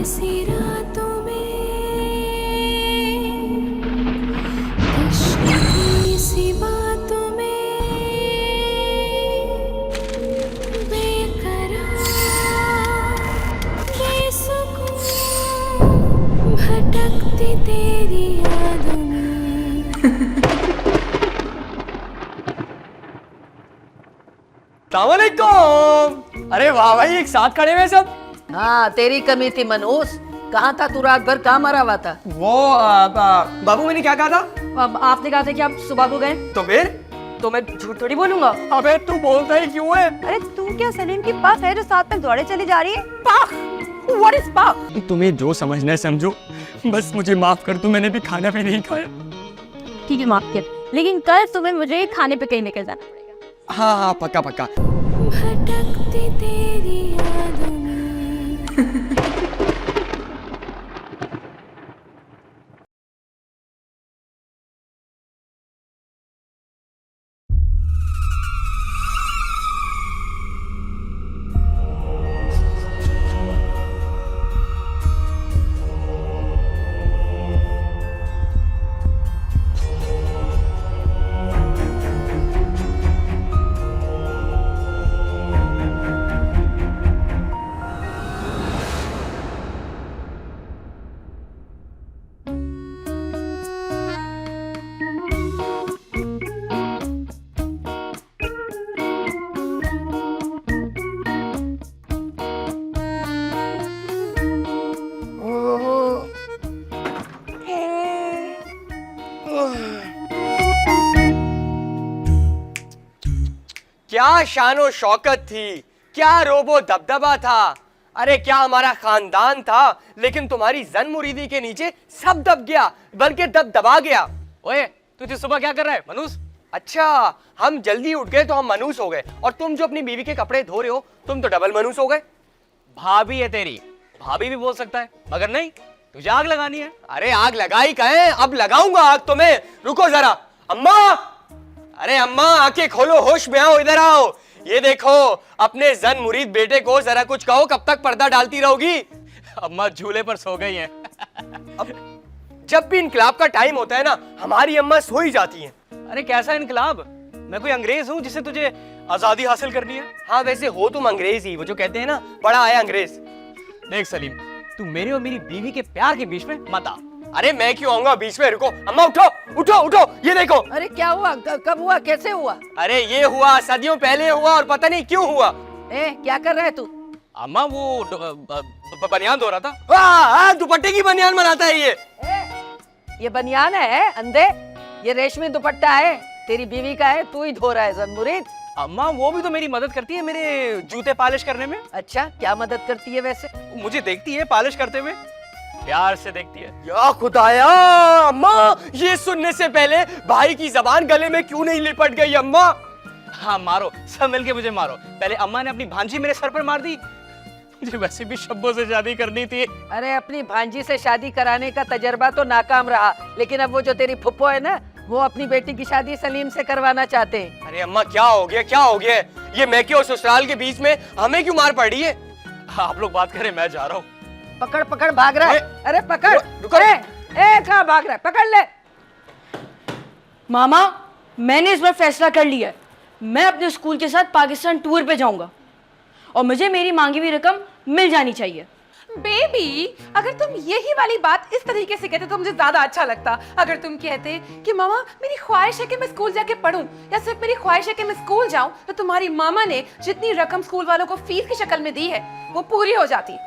सी रातों में तशकीर सी बातों में बेकरार ये सुकून भटकती तेरी यादों में। अस्सलामुअलैकुम। अरे वाह भाई, एक साथ खड़े हुए सब। हाँ, तेरी कमी थी मनहूस। कहाँ था तू? रात भर कहाँ मरा हुआ था? वो बाबू, मैंने क्या कहा था? अब आपने कहा था कि आप सुबह को गए, तो फिर? तो मैं झूठ थोड़ी बोलूंगा। अबे तू बोलता ही क्यों है? अरे तू क्या सलीम की पख है जो साथ में दौड़े चली जा रही है? पख? What is पख? तुम्हें जो समझना है समझो, बस मुझे माफ कर दो, मैंने भी खाना भी नहीं खाया। ठीक है, माफ कर, लेकिन कल सुबह मुझे खाने पे कहीं निकल जाना पड़ेगा। हाँ हाँ, पक्का पक्का। भटकती तेरी यादों में। क्या शानो शौकत थी, क्या रोबो दबदबा था। अरे क्या हमारा खानदान था, लेकिन तुम्हारी जन मुरीदी के नीचे सब दब गया, बल्कि दबा गया। ओए तुझे सुबह क्या कर रहा है मनूस? अच्छा, हम जल्दी उठ गए तो हम मनूस हो गए, और तुम जो अपनी बीवी के कपड़े धो रहे हो तुम तो डबल मनूस हो गए। भाभी है तेरी, भाभी भी बोल सकता है, मगर नहीं, तुझे आग लगानी है। अरे आग लगाई कहे, अब लगाऊंगा आग तुम्हें। रुको जरा। अम्मा, अरे अम्मा आंखें खोलो, होश में आओ, इधर आओ। ये देखो, अपने जन मुरीद बेटे को जरा कुछ कहो, कब तक पर्दा डालती रहोगी? अम्मा झूले पर सो गई हैं। अब जब भी इनकलाब का टाइम होता है ना, हमारी अम्मा सो ही जाती हैं। अरे कैसा इनकलाब? मैं कोई अंग्रेज हूँ जिसे तुझे आजादी हासिल करनी है? हाँ वैसे हो तुम अंग्रेज ही, वो जो कहते हैं ना, बड़ा आया अंग्रेज। देख सलीम, तू मेरे और मेरी बीवी के प्यार के बीच में मत आ। अरे मैं क्यों आऊंगा बीच में? रुको अम्मा, उठो उठो उठो, ये देखो। अरे क्या हुआ? कब हुआ? कैसे हुआ? अरे ये हुआ सदियों पहले हुआ, और पता नहीं क्यों हुआ। क्या कर रहा है तू? अम्मा वो बनियान धो रहा था। दुपट्टे की बनियान बनाता है ये। ये बनियान है अंधे? ये रेशमी दुपट्टा है, तेरी बीवी का है, तू ही धो रहा है जन मुरीद। अम्मा वो भी तो मेरी मदद करती है मेरे जूते पॉलिश करने में। अच्छा, क्या मदद करती है वैसे? मुझे देखती है पॉलिश करते हुए, प्यार से देखती है। या खुदाया, अम्मा ये सुनने से पहले भाई की जबान गले में क्यों नहीं लिपट गई अम्मा? हाँ मारो, सब मिलके मुझे मारो। पहले अम्मा ने अपनी भांजी मेरे सर पर मार दी, मुझे वैसे भी शब्बों से शादी करनी थी। अरे अपनी भांजी से शादी कराने का तजर्बा तो नाकाम रहा, लेकिन अब वो जो तेरी फुप्पो है ना, वो अपनी बेटी की शादी सलीम से करवाना चाहते हैं। अरे अम्मा क्या हो गया, क्या हो गया? ये मैके और ससुराल के बीच में हमें क्यों मार पड़ रही है? आप लोग बात करें, मैं जा रहा हूँ। पकड़ पकड़, भाग रहा है। अरे पकड़। रुको। कहाँ भाग रहा है? पकड़ ले। मामा, मैंने इस बार फैसला कर लिया है, मैं अपने स्कूल के साथ पाकिस्तान टूर पे जाऊंगा और मुझे मेरी मांगी हुई रकम मिल जानी चाहिए। बेबी, अगर तुम यही वाली बात इस तरीके से कहते तो मुझे ज्यादा अच्छा लगता। अगर तुम कहते कि मामा मेरी ख्वाहिश है कि मैं स्कूल जाके पढूं, या सिर्फ मेरी ख्वाहिश है कि मैं स्कूल जाऊं, तो तुम्हारी मामा ने जितनी रकम स्कूल वालों को फीस की शक्ल में दी है वो पूरी हो जाती।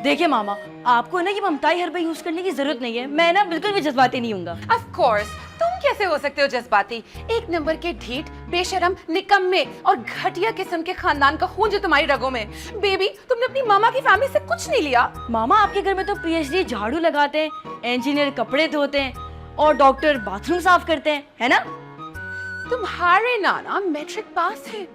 देखिए मामा, आपको ना ये ममताई हरबा यूज करने की जरूरत नहीं है, मैं ना बिल्कुल भी जज्बाती नहीं हूँगा। ऑफ कोर्स, तुम कैसे हो सकते हो जज्बाती? एक नंबर के ढीठ, बेशरम, निकम्मे और घटिया किस्म के खानदान का खून जो तुम्हारी रगों में। बेबी, तुमने अपनी मामा की फैमिली से कुछ नहीं लिया। मामा आपके घर में तो पीएचडी झाड़ू लगाते हैं, इंजीनियर कपड़े धोते हैं और डॉक्टर बाथरूम साफ करते हैं, है ना? तुम्हारे नाना मैट्रिक पास है।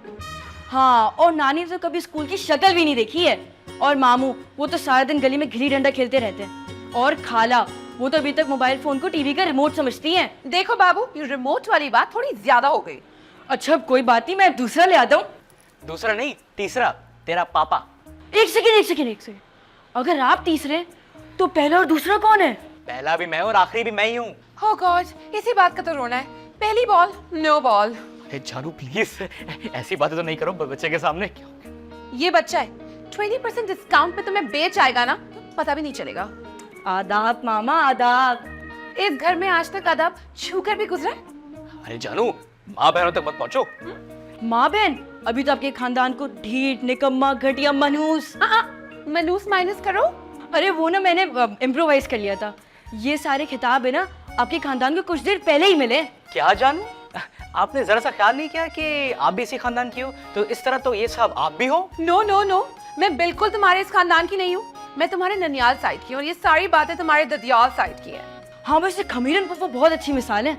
हाँ, और नानी तो कभी स्कूल की शक्ल भी नहीं देखी है, और मामू वो तो सारा दिन गली में गिल्ली डंडा खेलते रहते हैं, और खाला वो तो अभी तक मोबाइल फोन को टीवी का रिमोट समझती हैं। देखो बाबू, ये रिमोट वाली बात थोड़ी ज्यादा हो गई। अच्छा कोई बात नहीं, मैं दूसरा ले आता हूँ। दूसरा नहीं, तीसरा, तेरा पापा। एक सेकेंड, अगर आप तीसरे तो पहला और दूसरा कौन है? पहला भी मैं और आखिरी भी मैं ही हूँ। हो गॉड, इसी बात का तो रोना है। पहली बॉल नो बॉल। अरे जानू प्लीज ऐसी बातें तो नहीं करो बच्चे के सामने। ये बच्चा है, 20% डिस्काउंट पे तुम्हें बेच आएगा ना, पता भी नहीं चलेगा। आदाब मामा, आदाब। इस घर में आज तक अदब छूकर भी गुजरा है? अरे जानू माँ बहनों तक मत पहुँचो। माँ बहन, अभी तो आपके खानदान को ढीठ, निकम्मा, घटिया, मनूस। मनूस माइनस करो। अरे वो ना मैंने इम्प्रोवाइज कर लिया था। ये सारे खिताब है ना आपके खानदान को कुछ देर पहले ही मिले। क्या जानू, आपने जरा सा ख्याल नहीं किया कि आप भी इसी खानदान की हो? तो इस तरह तो ये सब आप भी हो। नो नो नो, मैं बिल्कुल तुम्हारे इस खानदान की नहीं हूँ। मैं तुम्हारे ननियाल साइड की हूँ और ये सारी बातें तुम्हारे ददियाल साइड की है। हाँ, वैसे खमीरन फूफा बहुत अच्छी मिसाल है।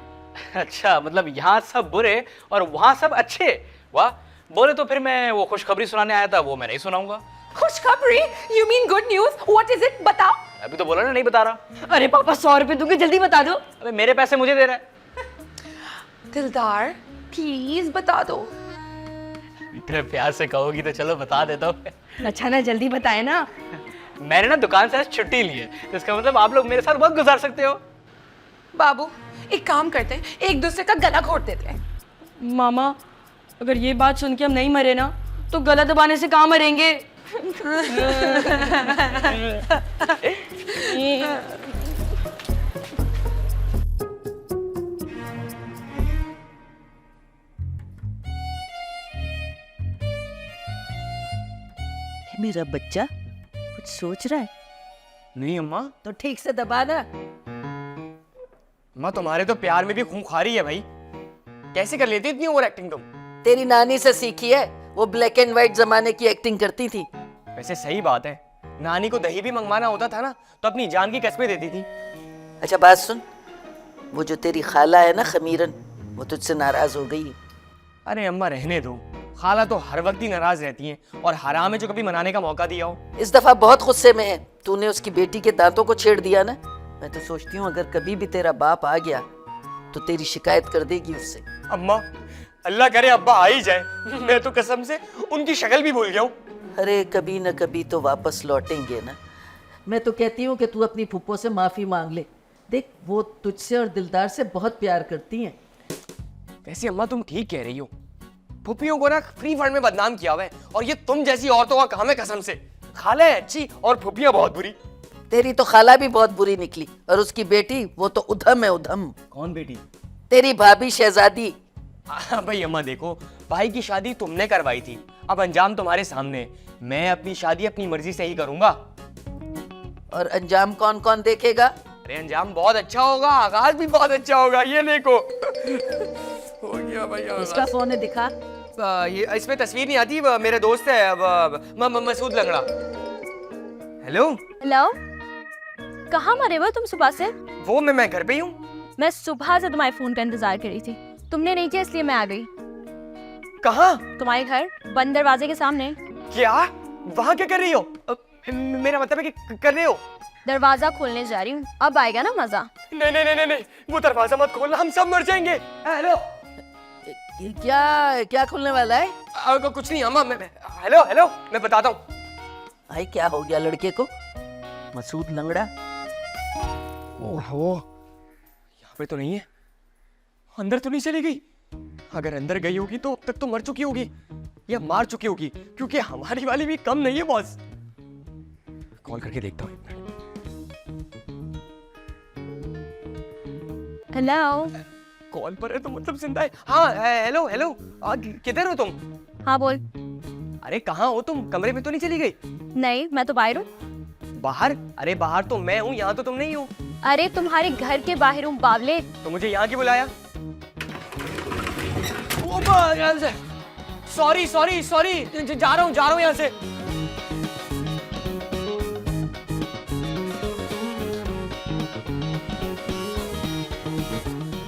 अच्छा, मतलब यहाँ सब बुरे और वहाँ सब अच्छे। वाह, बोले तो फिर मैं वो खुशखबरी सुनाने आया था, वो मैं नहीं सुनाऊंगा। खुशखबरी? You mean good news? What is it? बताओ। अभी तो बोला ना, नहीं बता रहा। अरे पापा 100 रुपए दूंगे, जल्दी बता दो। अबे मेरे पैसे मुझे दे रहा है। दिलदार प्लीज बता दो। इतने प्यार से कहोगी तो चलो बता देता हूँ। अच्छा ना, जल्दी बताए ना। मैंने ना दुकान से आज छुट्टी ली है, तो इसका मतलब आप लोग मेरे साथ वक्त गुजार सकते हो। बाबू एक काम करते हैं, एक दूसरे का गला घोट देते हैं। मामा, अगर ये बात सुन के हम नहीं मरे ना, तो गला दबाने से कहाँ मरेंगे? मेरा बच्चा कुछ सोच रहा है नहीं अम्मा, तो ठीक से दबा ना। अम्मा तुम्हारे तो प्यार में भी खूंखारी है भाई। कैसे कर लेती इतनी ओवर एक्टिंग तुम? तेरी नानी से सीखी है, वो ब्लैक एंड व्हाइट जमाने की एक्टिंग करती थी। वैसे सही बात है, नानी को दही भी मंगवाना होता था ना तो अपनी जान की कस्में देती थी। अच्छा बात सुन, वो जो तेरी खाला है ना खमीरन, वो तुझसे नाराज हो गई है। अरे अम्मा रहने दो, खाला तो हर वक्त ही नाराज रहती हैं और हराम है जो कभी मनाने का मौका दिया हो। इस दफा बहुत गुस्से में है, तूने उसकी बेटी के दांतों को छेड़ दिया ना। मैं तो सोचती हूँ अगर कभी भी तेरा बाप आ गया तो तेरी शिकायत कर देगी उससे। अम्मा अल्लाह करे अब्बा आ ही जाए, मैं तो कसम से उनकी शक्ल भी भूल गया हूँ। अरे कभी न कभी तो वापस लौटेंगे ना। मैं तो कहती हूँ कि तू अपनी फूफो से माफी मांग ले। देख वो तुझसे और दिलदार से बहुत प्यार करती हैं। वैसे अम्मा तुम ठीक कह रही हो, फुप्पियों को ना फ्री फंड में बदनाम किया हुआ है और ये तुम जैसी औरतों का काम है कसम से। खाला है अच्छी और फुप्पियां बहुत बुरी। तेरी तो खाला भी बहुत बुरी निकली और उसकी बेटी वो तो उधम है, उधम। कौन बेटी? तेरी भाभी शहजादी। भाई अम्मा देखो, भाई की शादी तुमने करवाई थी, अब अंजाम तुम्हारे सामने। मैं अपनी शादी अपनी मर्जी से ही करूंगा। और अंजाम कौन कौन देखेगा? अरे अंजाम बहुत अच्छा होगा, आगाज भी बहुत अच्छा होगा। ये देखो हो गया भाई आगाज। इसका फोन है, दिखा। ये इसमें तस्वीर नहीं आती, मेरे दोस्त है मसूद लंगड़ा। हेलो हेलो, कहाँ मरे हो तुम सुबह से? वो मैं घर पे ही हूँ। मैं सुबह से तुम्हारे फोन का इंतजार कर रही थी, तुमने नहीं किया इसलिए मैं आ गई। कहाँ? तुम्हारे घर, बंद दरवाजे के सामने। क्या? वहाँ क्या कर रही हो? मेरा मतलब है कि कर रहे हो? दरवाजा खोलने जा रही हूँ, अब आएगा ना मजा। नहीं नहीं नहीं नहीं, वो दरवाजा मत खोलना, हम सब मर जाएंगे। हेलो ये क्या क्या खुलने वाला है? कुछ नहीं अम्मा, हेलो हेलो मैं बताता हूँ। भाई क्या हो गया लड़के को? मसूद लंगड़ा। ओहो, यहाँ पे तो नहीं है। अंदर तो नहीं चली गई? अगर अंदर गई होगी तो अब तक तो मर चुकी होगी या मार चुकी होगी, क्योंकि हमारी वाली भी कम नहीं है बॉस। कॉल करके देखता हूँ। हेलो। कॉल पर है तो मतलब जिंदा है। हाँ हेलो हेलो, किधर हो तुम? हाँ बोल। अरे कहाँ हो तुम? कमरे में तो नहीं चली गई? नहीं, मैं तो बाहर हूँ। बाहर? अरे बाहर तो मैं हूँ, यहाँ तो तुम नहीं हो। अरे तुम्हारे घर के बाहर हूँ बावले। तो मुझे यहाँ क्यों बुलाया? सॉरी सॉरी सॉरी, जा रहा हूँ यहाँ से।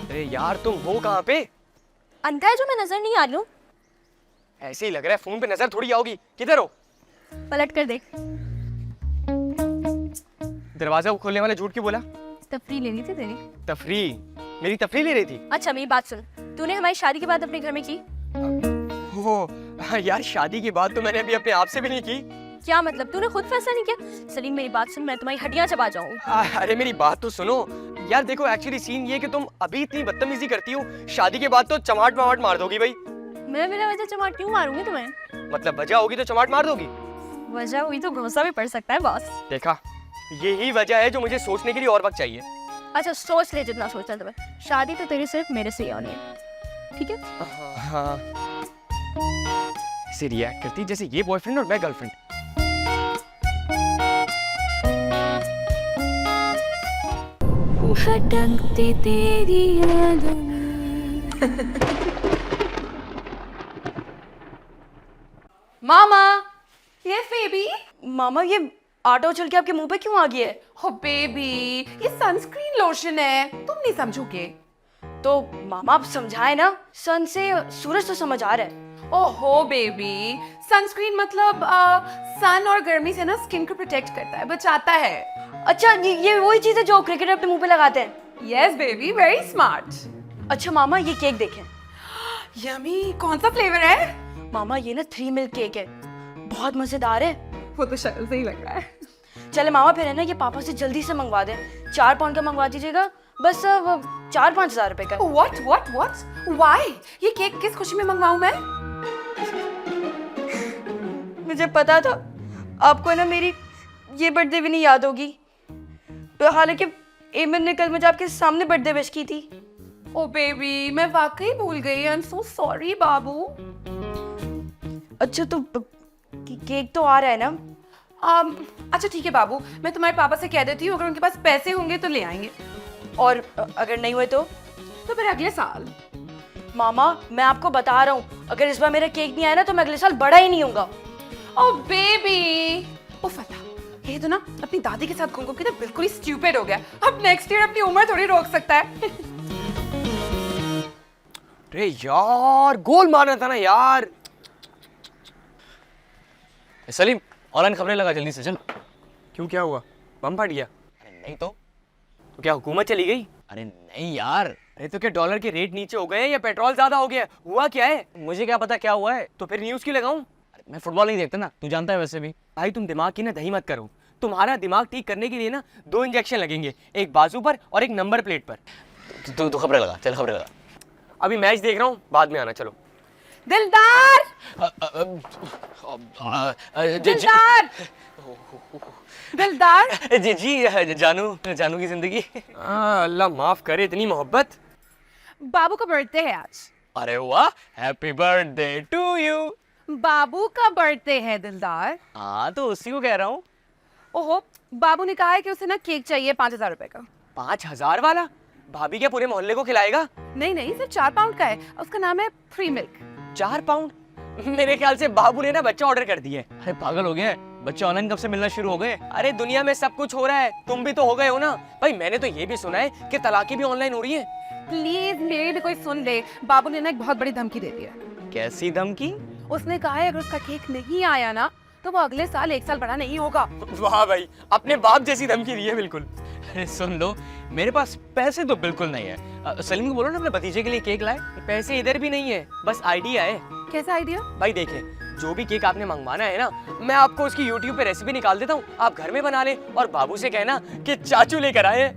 अरे यार तुम हो कहाँ पे? अंधा है जो मैं नजर नहीं आ रही हूँ? ऐसे ही लग रहा है, फोन पे नजर थोड़ी आओगी। किधर हो? पलट कर देख। दरवाजा खोलने वाला झूठ क्यों बोला? तफरी लेनी थी तेरी। तफरी? मेरी तफरी ले रही थी? अच्छा मेरी बात सुन, तूने हमारी शादी के बाद अपने घर में की? वो यार शादी की बात तो मैंने अभी अपने आप से भी नहीं की। क्या मतलब, तूने खुद फैसला नहीं किया? सलीम मेरी बात सुन, मैं तुम्हारी हड्डियां चबा जाऊंगी। अरे मेरी बात तो सुनो यार, देखो एक्चुअली सीन ये कि तुम अभी इतनी बदतमीजी करती हो, शादी के बाद तो चमाट मवाट मार दोगी भाई। मैं बिना वजह चमाट क्यों मारूंगी तुम्हें? मतलब वजह होगी तो चमाट मार दोगी? वजह हुई तो गुस्सा भी पड़ सकता है बॉस। देखा, यही वजह है जो मुझे सोचने के लिए और वक्त चाहिए। अच्छा सोच ले जितना सोचना है तुम्हें, शादी तो तेरी सिर्फ मेरे से ही होनी है, ठीक है? हाँ, ऐसे रिएक्ट करती जैसे ये बॉयफ्रेंड और मैं गर्लफ्रेंड। भटकती तेरी यादों में। मामा, यस बेबी। मामा ये आटा उछल के आपके मुंह पे क्यों आ गया है? हो बेबी, ये सनस्क्रीन लोशन है, तुम नहीं समझोगे। तो मामा आप समझाए ना, सन से सूरज तो समझ आ रहा है। ओहो बेबी, सनस्क्रीन मतलब सन और गर्मी से ना स्किन को प्रोटेक्ट करता है, बचाता है। अच्छा ये वही चीज है जो क्रिकेटर अपने मुंह पे लगाते हैं? Yes baby, very smart. अच्छा मामा ये केक देखें। यमी, कौन सा फ्लेवर है? मामा ये ना 3 मिल्क केक है, बहुत मजेदार है। वो तो शक्ल से ही लग रहा है। चले मामा फिर है ना ये पापा से जल्दी से मंगवा दें, 4 पाउंड का मंगवा दीजिएगा, बस 4-5 हजार रुपए का। What? Why? ये केक किस खुशी में मंगवाऊं मैं? मुझे पता था आपको ना मेरी ये बर्थडे भी नहीं याद होगी, तो हालांकि एमन ने कल मुझे आपके सामने बर्थडे विश की थी। ओ बेबी, मैं वाकई भूल गई। आई एम सो सॉरी बाबू। अच्छा तो केक तो आ रहा है ना? अच्छा ठीक है बाबू, मैं तुम्हारे पापा से कह देती हूँ, अगर उनके पास पैसे होंगे तो ले आएंगे। और अगर नहीं हुए तो फिर अगले साल। मामा मैं आपको बता रहा हूँ, अगर इस बार मेरा केक नहीं आया ना तो मैं अगले साल बड़ा ही नहीं होऊंगा। ओ बेबी, ओ फता, ये तो ना अपनी दादी के साथ घूम घूम के ना बिल्कुल ही स्टूपिड हो गया। अब नेक्स्ट ईयर अपनी उम्र थोड़ी रोक सकता है। अरे यार, गोल मारना था ना यार। सलीम, ऑनलाइन खबरें लगा जल्दी से चल। क्यों, क्या हुआ? बम फट गया? अरे नहीं तो क्या हुकूमत चली गई? अरे नहीं यार, अरे तो क्या डॉलर के रेट नीचे हो गए हैं या पेट्रोल ज्यादा हो गया? हुआ क्या है? मुझे क्या पता क्या हुआ है। तो फिर न्यूज़ क्यों लगाऊं? अरे मैं फुटबॉल नहीं देखता ना, तू जानता है वैसे भी। भाई तुम दिमाग की ना दही मत करो। तुम्हारा दिमाग ठीक करने के लिए ना 2 इंजेक्शन लगेंगे, एक बाजू पर और एक नंबर प्लेट पर। तू खबरें लगा, चल खबरें लगा। अभी मैच देख रहा हूँ, बाद में आना। चलो। दिलदार, दिलदार, दिलदार। जी जानू की जिंदगी। अल्लाह माफ करे इतनी मोहब्बत। बाबू का बर्थडे है आज। अरे वाह, हैप्पी बर्थडे टू यू। बाबू का बर्थडे है दिलदार। हाँ तो उसी को कह रहा हूँ। ओहो, बाबू ने कहा है कि उसे ना केक चाहिए 5,000 रुपए का। 5,000 वाला? भाभी क्या पूरे मोहल्ले को खिलाएगा? नहीं, सिर्फ 4 पाउंड का है। उसका नाम है फ्री मिल्क। 4 पाउंड? मेरे ख्याल से बाबू ने ना बच्चा ऑर्डर कर दिया है। अरे पागल हो गया है, बच्चे ऑनलाइन कब से मिलना शुरू हो गए? अरे दुनिया में सब कुछ हो रहा है, तुम भी तो हो गए हो ना भाई। मैंने तो ये भी सुना है कि तलाकें भी ऑनलाइन हो रही है। प्लीज मेरी भी कोई सुन ले। बाबू ने ना एक बहुत बड़ी धमकी दे दी है। कैसी धमकी? उसने कहा है अगर उसका केक नहीं आया ना तो वो अगले साल 1 साल बड़ा नहीं होगा। वाह भाई, अपने बाप जैसी धमकी दी है बिल्कुल। अरे सुन लो, मेरे पास पैसे तो बिल्कुल नहीं है। सलीम को बोलो ना अपने भतीजे के लिए केक लाए। पैसे इधर भी नहीं है, बस आइडिया है। कैसा आइडिया? भाई देखें, जो भी केक आपने मंगवाना है ना, मैं आपको उसकी YouTube पे रेसिपी निकाल देता हूँ, आप घर में बना ले और बाबू से कहना कि चाचू लेकर आए।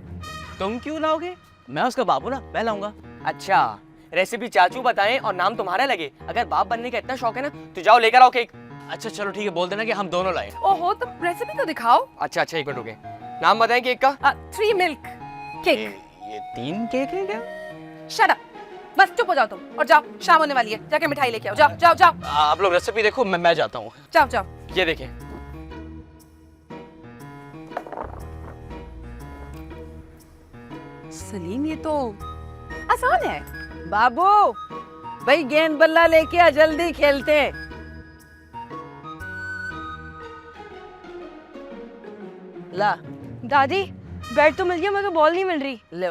तुम क्यों लाओगे? मैं उसका बाबू ना, मैं लाऊंगा। अच्छा, रेसिपी चाचू बताएं और नाम तुम्हारा लगे। अगर बाप बनने का इतना शौक है ना तो जाओ लेकर आओ केक। अच्छा चलो ठीक है, बोल देना कि हम दोनों लाए। ओहो, तो रेसिपी तो दिखाओ। अच्छा, 1 मिनट रुके। नाम बताएं केक का। 3 मिल्क केक। ये 3 केक है क्या? शट अप, बस चुप हो जाओ तुम और जाओ, शाम होने वाली है, जाके मिठाई लेके आओ। जाओ जाओ जाओ। आप लोग रेसिपी देखो, मैं जाता हूँ। जाओ जाओ। ये देखें। सलीम, ये तो आसान है। बाबू भाई गेंद बल्ला लेके आ, जल्दी खेलते हैं। ला दादी बैट तो मिल गया मगर बॉल नहीं मिल रही। ले,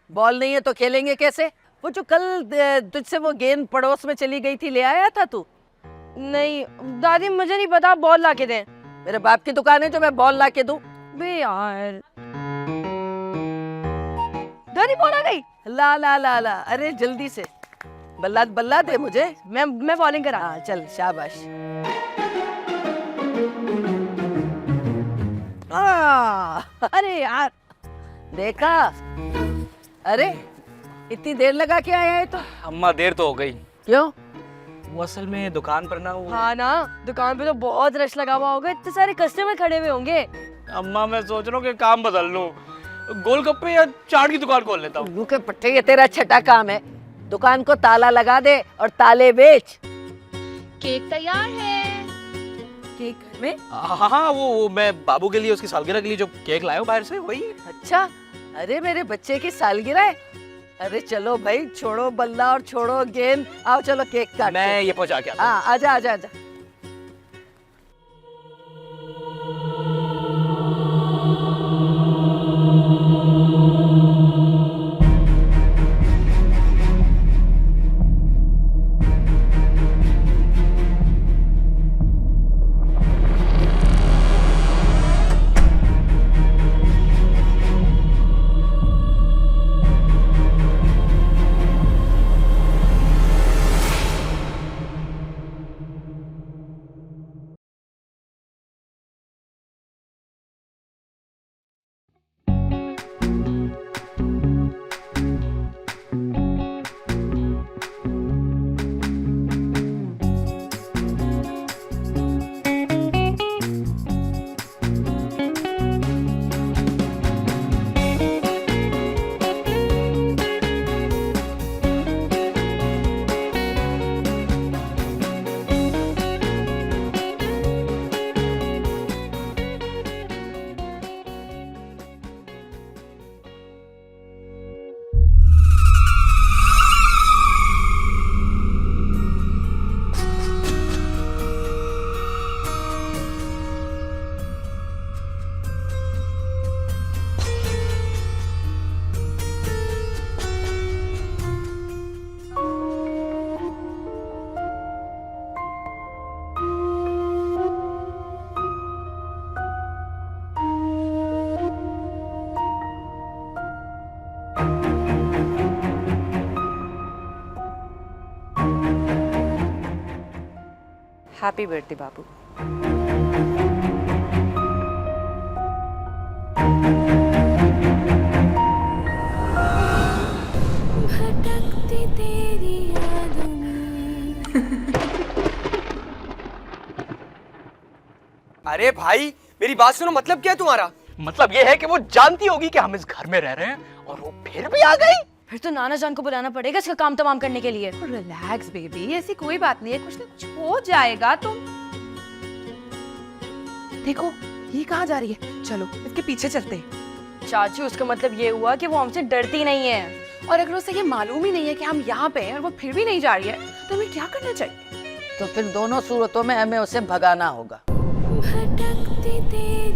बॉल नहीं है तो खेलेंगे कैसे? वो जो कल तुझसे वो गेंद पड़ोस में चली गई थी, ले आया था तू? नहीं दादी मुझे नहीं पता, बॉल ला के दें। मेरे बाप की दुकान है जो मैं बॉल ला के दूं? बे यार, दादी बॉल आ गई। ला ला ला ला, अरे जल्दी से बल्ला बल्ला दे मुझे। मैं बॉलिंग करा। हाँ चल, शाबाश। अरे यार, देखा? अरे इतनी देर लगा के आया है तो? अम्मा देर तो हो गई। क्यों? वो असल में दुकान पर ना वो हाँ ना, दुकान पे तो बहुत रश लगा हुआ होगा, इतने सारे कस्टमर खड़े हुए होंगे। अम्मा मैं सोच रहा हूँ कि काम बदल लूं, गोलगप्पे या चाट की दुकान खोल लेता हूँ। उल्लू के पट्टे, ये तेरा छठा काम है। दुकान को ताला लगा दे और ताले बेच। केक तैयार है। केक घर में? हाँ वो मैं बाबू के लिए उसकी सालगिरह के लिए जो केक लाया हूँ बाहर से वही। अच्छा, अरे मेरे बच्चे की सालगिरह है। अरे चलो भाई, छोड़ो बल्ला और छोड़ो गेम, आओ चलो केक काटते। मैं ये पहुंचा के आता हूँ। हाँ आजा आजा आजा। हैप्पी बर्थडे बाबू। भटकती तेरी यादों में। अरे भाई मेरी बात सुनो, मतलब क्या है तुम्हारा? मतलब ये है कि वो जानती होगी कि हम इस घर में रह रहे हैं और वो फिर भी आ गई। फिर तो नाना जान को बुलाना पड़ेगा इसका काम तमाम करने के लिए। रिलैक्स बेबी, ऐसी कोई बात नहीं है, कुछ ना कुछ हो जाएगा। तुम देखो ये कहाँ जा रही है, चलो इसके पीछे चलते हैं। चाचू, उसका मतलब ये हुआ कि वो हमसे डरती नहीं है। और अगर उसे ये मालूम ही नहीं है कि हम यहाँ पे हैं और वो फिर भी नहीं जा रही है, तो हमें क्या करना चाहिए? तो फिर दोनों सूरतों में हमें उसे भगाना होगा। भटकती तेरी